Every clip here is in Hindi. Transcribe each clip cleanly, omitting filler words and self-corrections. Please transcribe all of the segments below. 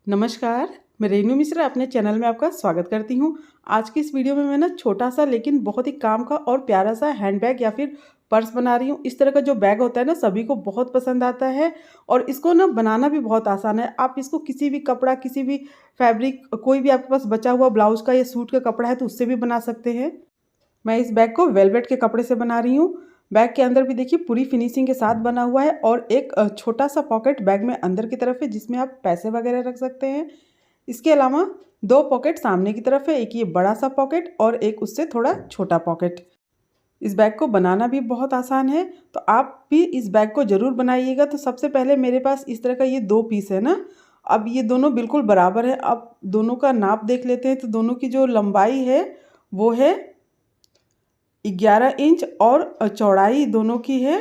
नमस्कार, मैं रेनू मिश्रा अपने चैनल में आपका स्वागत करती हूँ। आज की इस वीडियो में मैं ना छोटा-सा लेकिन बहुत ही काम का और प्यारा-सा हैंडबैग या फिर पर्स बना रही हूँ। इस तरह का जो बैग होता है ना सभी को बहुत पसंद आता है और इसको ना बनाना भी बहुत आसान है। आप इसको किसी भी कपड़ा, किसी भी फैब्रिक कोई भी आपके पास बचा हुआ ब्लाउज़ का या सूट का कपड़ा है तो उससे भी बना सकते हैं। मैं इस बैग को वेलवेट के कपड़े से बना रही हूँ। बैग के अंदर भी देखिए पूरी फिनिशिंग के साथ बना हुआ है और एक छोटा-सा पॉकेट बैग में अंदर की तरफ है जिसमें आप पैसे वगैरह रख सकते हैं। इसके अलावा 2 पॉकेट सामने की तरफ है, एक ये बड़ा-सा पॉकेट और एक उससे थोड़ा छोटा पॉकेट। इस बैग को बनाना भी बहुत आसान है, तो आप भी इस बैग को ज़रूर बनाइएगा। तो सबसे पहले मेरे पास इस तरह का ये 2 पीस है ना, अब ये दोनों बिल्कुल बराबर है। अब दोनों का नाप देख लेते हैं, तो दोनों की जो लंबाई है, वो है 11 इंच और चौड़ाई दोनों की है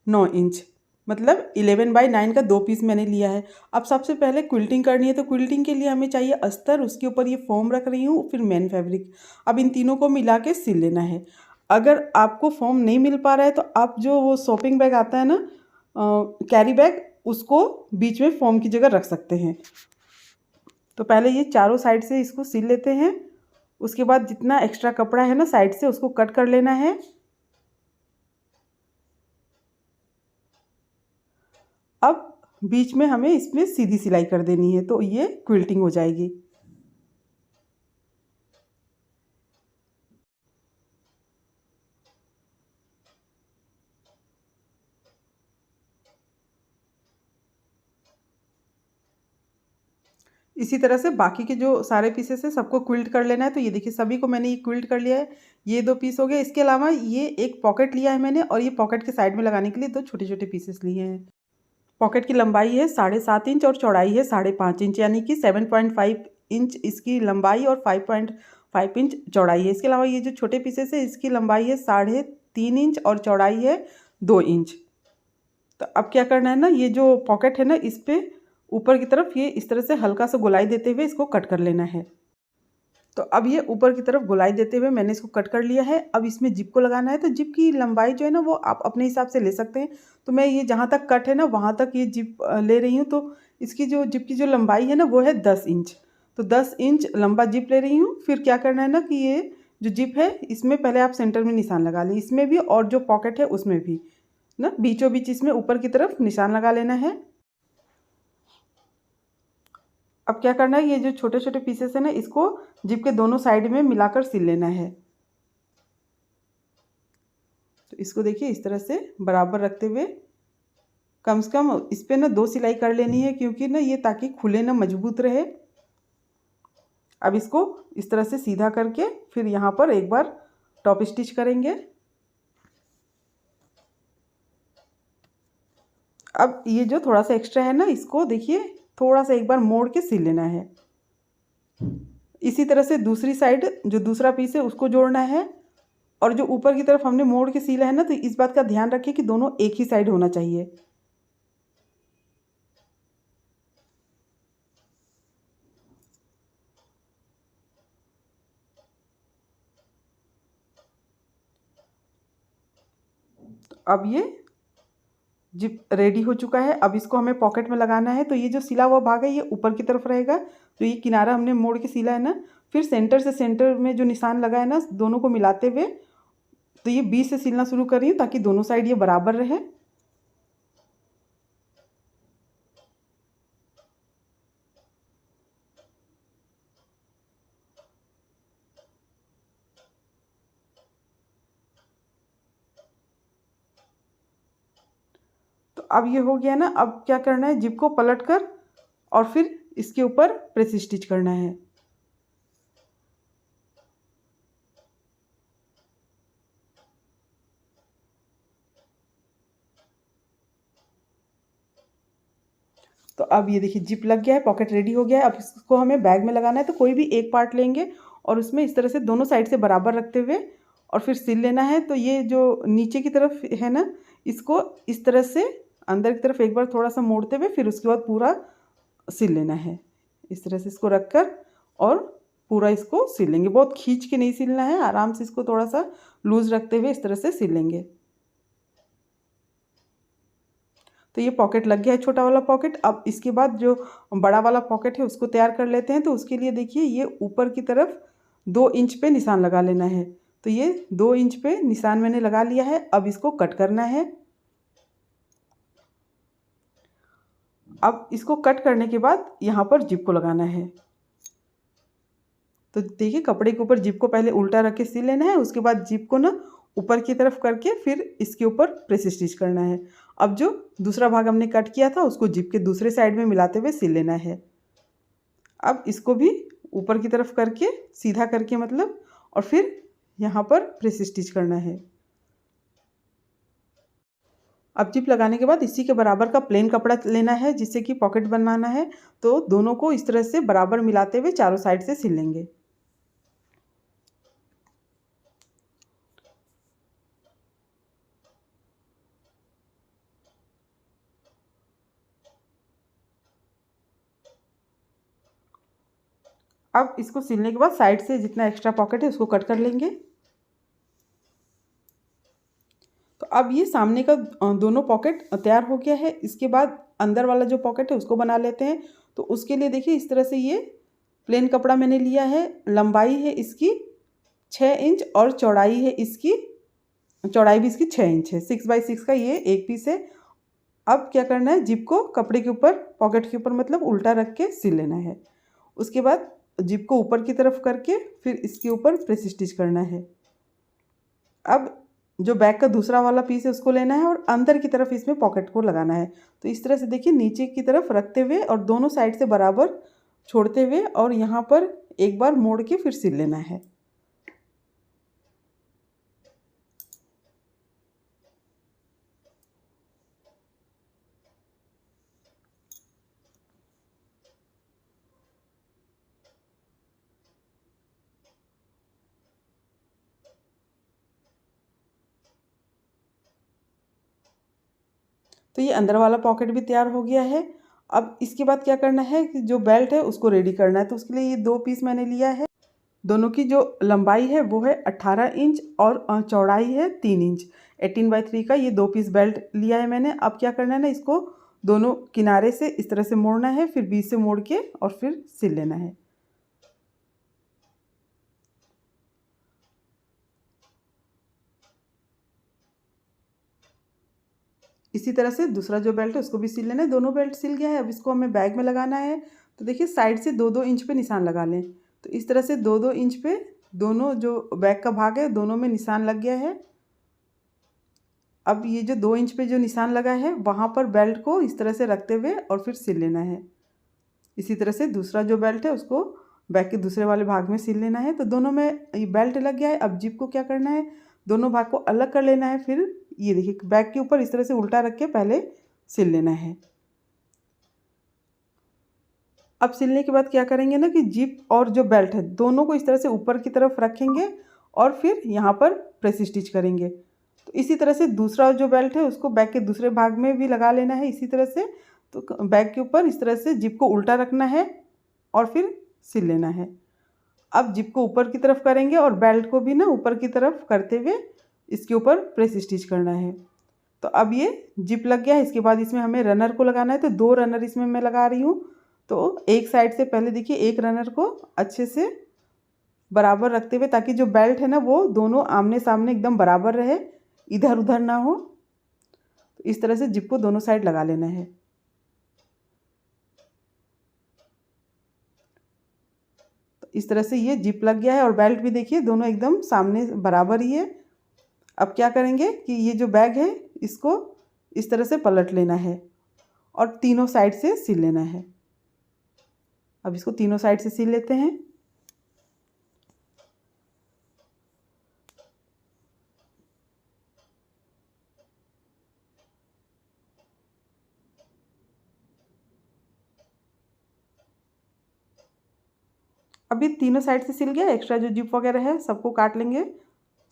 9 इंच। मतलब 11/9 का 2 पीस मैंने लिया है। अब सबसे पहले क्विल्टिंग करनी है, तो क्विल्टिंग के लिए हमें चाहिए अस्तर, उसके ऊपर ये फ़ोम रख रही हूँ, फिर मेन फैब्रिक। अब इन तीनों को मिला के सिल लेना है। अगर आपको फ़ोम नहीं मिल पा रहा है तो आप जो वो शॉपिंग बैग आता है ना कैरी बैग, उसको बीच में फ़ोम की जगह रख सकते हैं। तो पहले ये चारों साइड से इसको सिल लेते हैं। उसके बाद जितना एक्स्ट्रा कपड़ा है ना साइड से उसको कट कर लेना है। अब बीच में हमें इसमें सीधी सिलाई कर देनी है तो ये क्विल्टिंग हो जाएगी। इसी तरह से बाकी के जो सारे पीसेस है सबको क्विल्ट कर लेना है। तो ये देखिए सभी को मैंने ये क्विल्ट कर लिया है। ये 2 पीस हो गए। इसके अलावा ये एक पॉकेट लिया है मैंने और ये पॉकेट के साइड में लगाने के लिए 2 छोटे-छोटे पीसेस लिए हैं। पॉकेट की लंबाई है 7.5 इंच और चौड़ाई है 5.5 इंच, यानी कि 7.5 इंच इसकी लंबाई और 5.5 इंच चौड़ाई है। इसके अलावा ये जो छोटे पीसेस है इसकी लंबाई है 3.5 इंच और चौड़ाई है 2 इंच। तो अब क्या करना है ना, ये जो पॉकेट है ना इस पे ऊपर की तरफ ये इस तरह से हल्का सा गोलाई देते हुए इसको कट कर लेना है। तो अब ये ऊपर की तरफ गोलाई देते हुए मैंने इसको कट कर लिया है। अब इसमें जिप को लगाना है, तो जिप की लंबाई जो है ना वो आप अपने हिसाब से ले सकते हैं। तो मैं ये जहाँ तक कट है ना वहाँ तक ये जिप ले रही हूँ। तो इसकी जो जिप की जो लंबाई है ना वो है 10 इंच। तो 10 इंच लंबा जिप ले रही हूँ। फिर क्या करना है ना कि ये जो जिप है इसमें पहले आप सेंटर में निशान लगा लें, इसमें भी और जो पॉकेट है उसमें भी ना बीचों बीच इसमें ऊपर की तरफ निशान लगा लेना है। अब क्या करना है, ये जो छोटे छोटे पीसेस है ना इसको जिप के दोनों साइड में मिलाकर सिल लेना है। तो इसको देखिए इस तरह से बराबर रखते हुए कम से कम इस पे ना 2 सिलाई कर लेनी है, क्योंकि ना ये ताकि खुले ना मजबूत रहे। अब इसको इस तरह से सीधा करके फिर यहाँ पर एक बार टॉप स्टिच करेंगे। अब ये जो थोड़ा सा एक्स्ट्रा है ना इसको देखिए थोड़ा सा एक बार मोड़ के सिल लेना है। इसी तरह से दूसरी साइड जो दूसरा पीस है उसको जोड़ना है और जो ऊपर की तरफ हमने मोड़ के सिला है ना तो इस बात का ध्यान रखिए कि दोनों एक ही साइड होना चाहिए। अब ये जिप रेडी हो चुका है। अब इसको हमें पॉकेट में लगाना है। तो ये जो सिला हुआ भाग है ये ऊपर की तरफ रहेगा, तो ये किनारा हमने मोड़ के सिला है ना, फिर सेंटर से सेंटर में जो निशान लगा है ना दोनों को मिलाते हुए तो ये बीच से सिलना शुरू कर रही हूँ ताकि दोनों साइड ये बराबर रहे। तो अब ये हो गया ना। अब क्या करना है, जिप को पलट कर और फिर इसके ऊपर प्रेस स्टिच करना है। तो अब ये देखिए जिप लग गया है, पॉकेट रेडी हो गया है। अब इसको हमें बैग में लगाना है। तो कोई भी एक पार्ट लेंगे और उसमें इस तरह से दोनों साइड से बराबर रखते हुए और फिर सिल लेना है। तो ये जो नीचे की तरफ है ना इसको इस तरह से अंदर की तरफ एक बार थोड़ा सा मोड़ते हुए फिर उसके बाद पूरा सिल लेना है। इस तरह से इसको रख कर और पूरा इसको सिल लेंगे। बहुत खींच के नहीं सिलना है, आराम से इसको थोड़ा सा लूज़ रखते हुए इस तरह से सिल लेंगे। तो ये पॉकेट लग गया है, छोटा वाला पॉकेट। अब इसके बाद जो बड़ा वाला पॉकेट है उसको तैयार कर लेते हैं। तो उसके लिए देखिए ये ऊपर की तरफ 2 इंच पे निशान लगा लेना है। तो ये 2 इंच पे निशान मैंने लगा लिया है। अब इसको कट करना है। अब इसको कट करने के बाद यहाँ पर जिप को लगाना है। तो देखिए कपड़े के ऊपर जिप को पहले उल्टा रख के सिल लेना है। उसके बाद जिप को ना ऊपर की तरफ करके फिर इसके ऊपर प्रेस स्टिच करना है। अब जो दूसरा भाग हमने कट किया था उसको जिप के दूसरे साइड में मिलाते हुए सिल लेना है। अब इसको भी ऊपर की तरफ करके सीधा करके मतलब, और फिर यहाँ पर प्रेस स्टिच करना है। अब जिप लगाने के बाद इसी के बराबर का प्लेन कपड़ा लेना है जिससे कि पॉकेट बनाना है। तो दोनों को इस तरह से बराबर मिलाते हुए चारों साइड से सिल लेंगे। अब इसको सिलने के बाद साइड से जितना एक्स्ट्रा पॉकेट है उसको कट कर लेंगे। तो अब ये सामने का दोनों पॉकेट तैयार हो गया है। इसके बाद अंदर वाला जो पॉकेट है उसको बना लेते हैं। तो उसके लिए देखिए इस तरह से ये प्लेन कपड़ा मैंने लिया है। लंबाई है इसकी 6 इंच और चौड़ाई है इसकी, चौड़ाई भी इसकी 6 इंच है। 6x6 का ये एक पीस है। अब क्या करना है, जिप को कपड़े के ऊपर, पॉकेट के ऊपर मतलब उल्टा रख के सिल लेना है। उसके बाद जिप को ऊपर की तरफ करके फिर इसके ऊपर प्रेस स्टिच करना है। अब जो बैक का दूसरा वाला पीस है उसको लेना है और अंदर की तरफ इसमें पॉकेट को लगाना है। तो इस तरह से देखिए नीचे की तरफ रखते हुए और दोनों साइड से बराबर छोड़ते हुए और यहाँ पर एक बार मोड़ के फिर सिल लेना है। तो ये अंदर वाला पॉकेट भी तैयार हो गया है। अब इसके बाद क्या करना है कि जो बेल्ट है उसको रेडी करना है। तो उसके लिए ये 2 पीस मैंने लिया है। दोनों की जो लंबाई है वो है 18 इंच और चौड़ाई है 3 इंच। 18x3 का ये 2 पीस बेल्ट लिया है मैंने। अब क्या करना है ना, इसको दोनों किनारे से इस तरह से मोड़ना है, फिर बीच से मोड़ के और फिर सिल लेना है। इसी तरह से दूसरा जो बेल्ट है उसको भी सिल लेना है। दोनों बेल्ट सिल गया है। अब इसको हमें बैग में लगाना है। तो देखिए साइड से 2-2 इंच पे निशान लगा लें। तो इस तरह से 2-2 इंच पे दोनों जो बैग का भाग है दोनों में निशान लग गया है। अब ये जो 2 इंच पे जो निशान लगा है वहाँ पर बेल्ट को इस तरह से रखते हुए और फिर सिल लेना है। इसी तरह से दूसरा जो बेल्ट है उसको बैग के दूसरे वाले भाग में सिल लेना है। तो दोनों में ये बेल्ट लग गया है। अब जिप को क्या करना है, दोनों भाग को अलग कर लेना है। फिर ये देखिए बैग के ऊपर इस तरह से उल्टा रख के पहले सिल लेना है। अब सिलने के बाद क्या करेंगे ना कि जिप और जो बेल्ट है दोनों को इस तरह से ऊपर की तरफ रखेंगे और फिर यहाँ पर प्रेस स्टिच करेंगे। तो इसी तरह से दूसरा जो बेल्ट है उसको बैग के दूसरे भाग में भी लगा लेना है इसी तरह से। तो बैग के ऊपर इस तरह से जिप को उल्टा रखना है और फिर सिल लेना है। अब जिप को ऊपर की तरफ करेंगे और बेल्ट को भी ना ऊपर की तरफ करते हुए इसके ऊपर प्रेस स्टिच करना है। तो अब ये जिप लग गया है। इसके बाद इसमें हमें रनर को लगाना है। तो 2 रनर इसमें मैं लगा रही हूँ। तो एक साइड से पहले देखिए एक रनर को अच्छे से बराबर रखते हुए, ताकि जो बेल्ट है ना वो दोनों आमने सामने एकदम बराबर रहे, इधर उधर ना हो। तो इस तरह से जिप को दोनों साइड लगा लेना है। तो इस तरह से ये जिप लग गया है और बेल्ट भी देखिए दोनों एकदम सामने बराबर ही है। अब क्या करेंगे कि ये जो बैग है इसको इस तरह से पलट लेना है और तीनों साइड से सिल लेना है। अब इसको तीनों साइड से सिल लेते हैं। अब ये तीनों साइड से सिल गया। एक्स्ट्रा जो जिप वगैरह है सबको काट लेंगे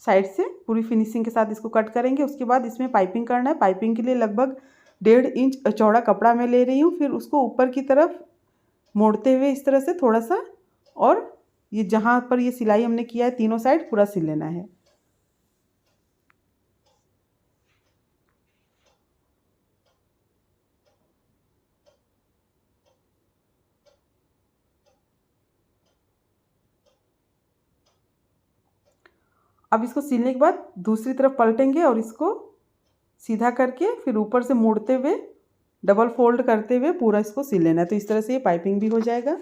साइड से, पूरी फिनिशिंग के साथ इसको कट करेंगे। उसके बाद इसमें पाइपिंग करना है। पाइपिंग के लिए लगभग 1.5 इंच चौड़ा कपड़ा मैं ले रही हूँ। फिर उसको ऊपर की तरफ मोड़ते हुए इस तरह से थोड़ा सा, और ये जहाँ पर ये सिलाई हमने किया है तीनों साइड पूरा सिल लेना है। अब इसको सिलने के बाद दूसरी तरफ पलटेंगे और इसको सीधा करके फिर ऊपर से मोड़ते हुए डबल फोल्ड करते हुए पूरा इसको सिल लेना है। तो इस तरह से ये पाइपिंग भी हो जाएगा।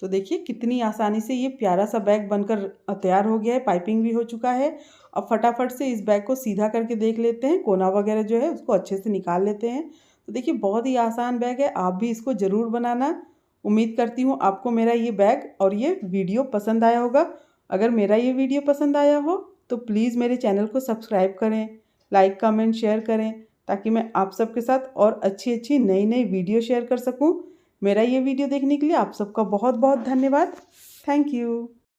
तो देखिए कितनी आसानी से ये प्यारा सा बैग बनकर तैयार हो गया है, पाइपिंग भी हो चुका है। अब फटाफट से इस बैग को सीधा करके देख लेते हैं, कोना वगैरह जो है उसको अच्छे से निकाल लेते हैं। तो देखिए बहुत ही आसान बैग है, आप भी इसको ज़रूर बनाना। उम्मीद करती हूँ आपको मेरा ये बैग और ये वीडियो पसंद आया होगा। अगर मेरा ये वीडियो पसंद आया हो तो प्लीज़ मेरे चैनल को सब्सक्राइब करें, लाइक कमेंट शेयर करें, ताकि मैं आप सबके साथ और अच्छी अच्छी नई नई वीडियो शेयर कर सकूँ। मेरा ये वीडियो देखने के लिए आप सबका बहुत बहुत धन्यवाद। Thank you.